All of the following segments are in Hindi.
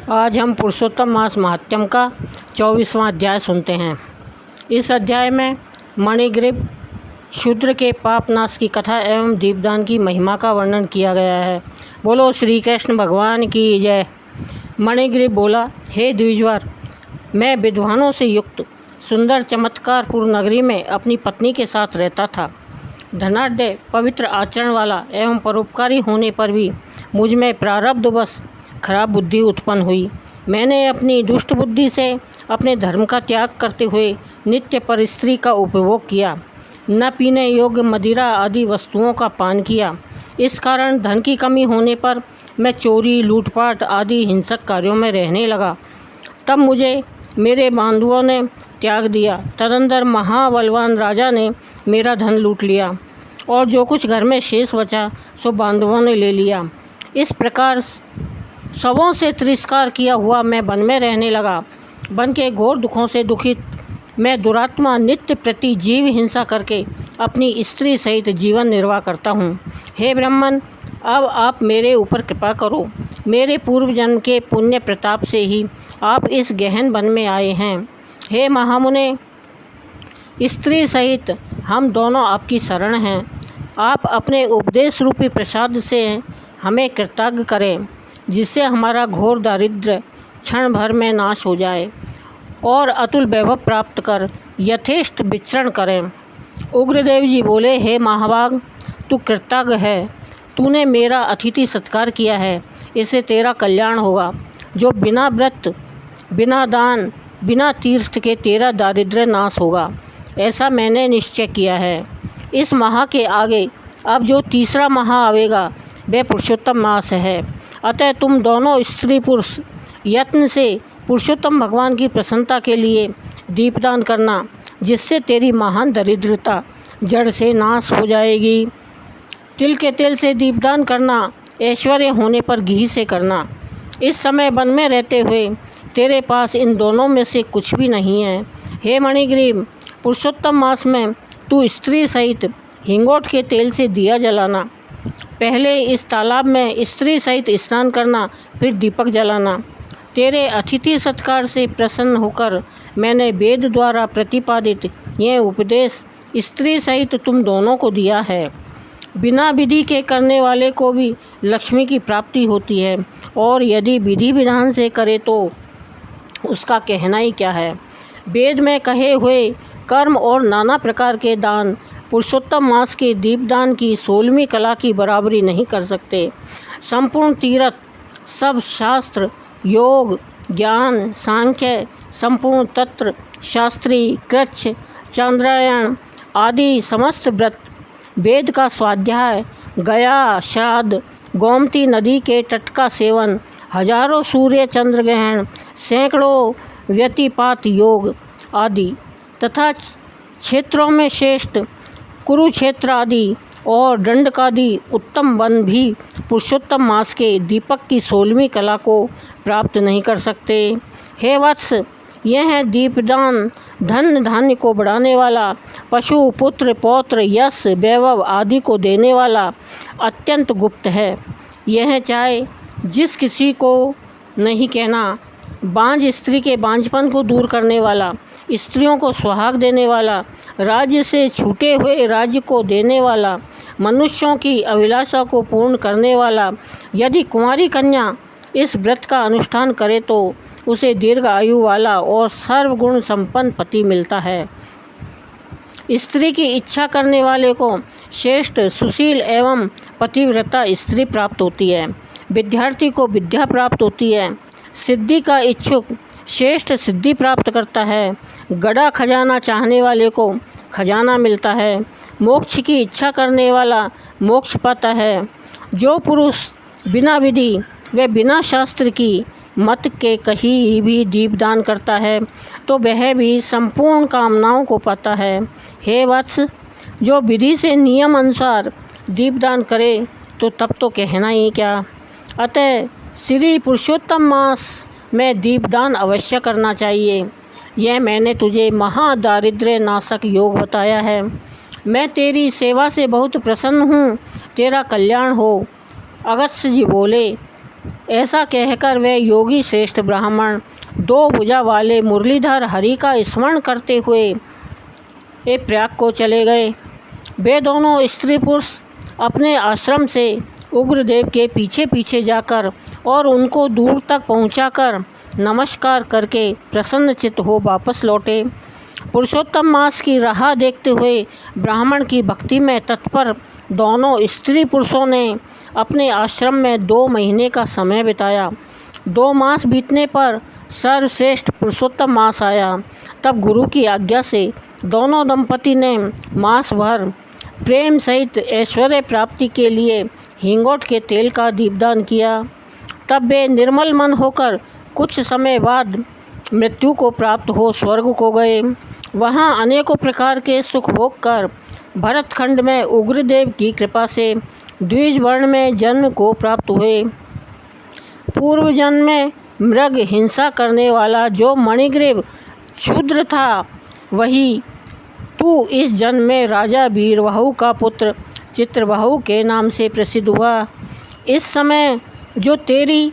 आज हम पुरुषोत्तम मास महात्म्य का 24वां अध्याय सुनते हैं। इस अध्याय में मणिग्रीव शूद्र के पाप नाश की कथा एवं दीपदान की महिमा का वर्णन किया गया है। बोलो श्री कृष्ण भगवान की जय। मणिग्रीव बोला, हे द्विजवर, मैं विद्वानों से युक्त सुंदर चमत्कारपूर्ण नगरी में अपनी पत्नी के साथ रहता था। धनाढ्य, पवित्र आचरण वाला एवं परोपकारी होने पर भी मुझ में प्रारब्धवश खराब बुद्धि उत्पन्न हुई। मैंने अपनी दुष्ट बुद्धि से अपने धर्म का त्याग करते हुए नित्य परस्त्री का उपभोग किया, न पीने योग्य मदिरा आदि वस्तुओं का पान किया। इस कारण धन की कमी होने पर मैं चोरी, लूटपाट आदि हिंसक कार्यों में रहने लगा। तब मुझे मेरे बांधुओं ने त्याग दिया। तदनंतर महाबलवान राजा ने मेरा धन लूट लिया और जो कुछ घर में शेष बचा सो बांधवों ने ले लिया। इस प्रकार सबों से तिरस्कार किया हुआ मैं वन में रहने लगा। वन के घोर दुखों से दुखित मैं दुरात्मा नित्य प्रति जीव हिंसा करके अपनी स्त्री सहित जीवन निर्वाह करता हूँ। हे ब्राह्मण, अब आप मेरे ऊपर कृपा करो। मेरे पूर्व जन्म के पुण्य प्रताप से ही आप इस गहन वन में आए हैं। हे महामुने, स्त्री सहित हम दोनों आपकी शरण हैं। आप अपने उपदेश रूपी प्रसाद से हमें कृतज्ञ करें, जिससे हमारा घोर दारिद्र्य क्षण भर में नाश हो जाए और अतुल वैभव प्राप्त कर यथेष्ट विचरण करें। उग्रदेव जी बोले, हे महाभाग, तू कृतज्ञ है। तूने मेरा अतिथि सत्कार किया है, इससे तेरा कल्याण होगा। जो बिना व्रत, बिना दान, बिना तीर्थ के तेरा दारिद्र्य नाश होगा, ऐसा मैंने निश्चय किया है। इस माह के आगे अब जो तीसरा माह आवेगा वह पुरुषोत्तम मास है। अतः तुम दोनों स्त्री पुरुष यत्न से पुरुषोत्तम भगवान की प्रसन्नता के लिए दीपदान करना, जिससे तेरी महान दरिद्रता जड़ से नाश हो जाएगी। तिल के तेल से दीपदान करना, ऐश्वर्य होने पर घी से करना। इस समय वन में रहते हुए तेरे पास इन दोनों में से कुछ भी नहीं है। हे मणिग्रीव, पुरुषोत्तम मास में तू स्त्री सहित हिंगोट के तेल से दिया जलाना। पहले इस तालाब में स्त्री सहित स्नान करना, फिर दीपक जलाना। तेरे अतिथि सत्कार से प्रसन्न होकर मैंने वेद द्वारा प्रतिपादित यह उपदेश स्त्री सहित तुम दोनों को दिया है। बिना विधि के करने वाले को भी लक्ष्मी की प्राप्ति होती है, और यदि विधि विधान से करे तो उसका कहना ही क्या है। वेद में कहे हुए कर्म और नाना प्रकार के दान पुरुषोत्तम मास के दीपदान की 16वीं कला की बराबरी नहीं कर सकते। संपूर्ण तीर्थ, सब शास्त्र, योग, ज्ञान, सांख्य, संपूर्ण तत्व शास्त्री, कृच्छ, चांद्रायण आदि समस्त व्रत, वेद का स्वाध्याय, गया श्राद्ध, गोमती नदी के तट का सेवन, हजारों सूर्य चंद्र ग्रहण, सैकड़ों व्यतिपात योग आदि तथा क्षेत्रों में श्रेष्ठ कुरुक्षेत्र आदि और दंडकादि उत्तम वन भी पुरुषोत्तम मास के दीपक की 16वीं कला को प्राप्त नहीं कर सकते। हे वत्स, यह दीपदान धन धान्य को बढ़ाने वाला, पशु, पुत्र, पौत्र, यश, वैभव आदि को देने वाला अत्यंत गुप्त है। यह चाहे जिस किसी को नहीं कहना, बांझ स्त्री के बांझपन को दूर करने वाला, स्त्रियों को सुहाग देने वाला, राज्य से छूटे हुए राज्य को देने वाला, मनुष्यों की अभिलाषा को पूर्ण करने वाला। यदि कुंवारी कन्या इस व्रत का अनुष्ठान करे तो उसे दीर्घ आयु वाला और सर्वगुण संपन्न पति मिलता है। स्त्री की इच्छा करने वाले को श्रेष्ठ, सुशील एवं पतिव्रता स्त्री प्राप्त होती है। विद्यार्थी को विद्या प्राप्त होती है। सिद्धि का इच्छुक श्रेष्ठ सिद्धि प्राप्त करता है। गड़ा खजाना चाहने वाले को खजाना मिलता है। मोक्ष की इच्छा करने वाला मोक्ष पाता है। जो पुरुष बिना विधि व बिना शास्त्र की मत के कहीं भी दीपदान करता है तो वह भी संपूर्ण कामनाओं को पाता है। हे वत्स, जो विधि से नियम अनुसार दीपदान करे तो तब तो कहना ही क्या। अतः श्री पुरुषोत्तम मास में दीपदान अवश्य करना चाहिए। यह मैंने तुझे महादारिद्र्य नाशक योग बताया है। मैं तेरी सेवा से बहुत प्रसन्न हूँ। तेरा कल्याण हो। अगस्त्य जी बोले, ऐसा कहकर वे योगी श्रेष्ठ ब्राह्मण 2 भुजा वाले मुरलीधर हरि का स्मरण करते हुए प्रयाग को चले गए। वे दोनों स्त्री पुरुष अपने आश्रम से उग्रदेव के पीछे पीछे जाकर और उनको दूर तक पहुंचाकर नमस्कार करके प्रसन्नचित्त हो वापस लौटे। पुरुषोत्तम मास की राह देखते हुए ब्राह्मण की भक्ति में तत्पर दोनों स्त्री पुरुषों ने अपने आश्रम में 2 महीने का समय बिताया। 2 मास बीतने पर सर्वश्रेष्ठ पुरुषोत्तम मास आया। तब गुरु की आज्ञा से दोनों दंपति ने मास भर प्रेम सहित ऐश्वर्य प्राप्ति के लिए हिंगोट के तेल का दीपदान किया। तब वे निर्मल मन होकर कुछ समय बाद मृत्यु को प्राप्त हो स्वर्ग को गए। वहाँ अनेकों प्रकार के सुख भोग कर भरतखंड में उग्रदेव की कृपा से द्विज वर्ण में जन्म को प्राप्त हुए। पूर्व जन्म में मृग हिंसा करने वाला जो मणिग्रीव शूद्र था, वही तू इस जन्म में राजा वीरबाहु का पुत्र चित्रबाहु के नाम से प्रसिद्ध हुआ। इस समय जो तेरी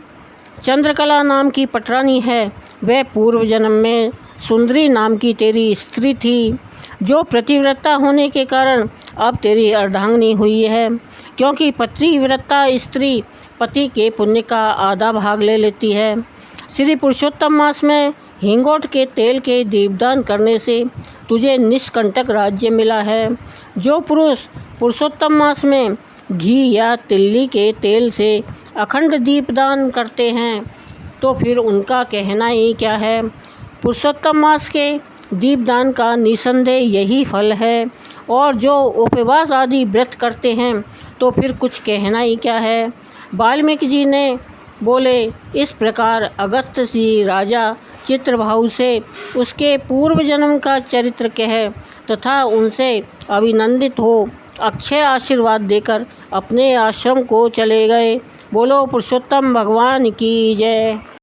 चंद्रकला नाम की पटरानी है, वह पूर्व जन्म में सुंदरी नाम की तेरी स्त्री थी, जो प्रतिव्रता होने के कारण अब तेरी अर्धांगिनी हुई है। क्योंकि पतिव्रता स्त्री पति के पुण्य का आधा भाग ले लेती है। श्री पुरुषोत्तम मास में हिंगोट के तेल के दीपदान करने से तुझे निष्कंटक राज्य मिला है। जो पुरुष पुरुषोत्तम मास में घी या तिल्ली के तेल से अखंड दीपदान करते हैं, तो फिर उनका कहना ही क्या है। पुरुषोत्तम मास के दीपदान का निसंदेह यही फल है। और जो उपवास आदि व्रत करते हैं, तो फिर कुछ कहना ही क्या है। वाल्मीकि जी ने बोले, इस प्रकार अगस्त्य जी राजा चित्रबाहु से उसके पूर्व जन्म का चरित्र कह तथा उनसे अभिनंदित हो अक्षय आशीर्वाद देकर अपने आश्रम को चले गए। बोलो पुरुषोत्तम भगवान की जय।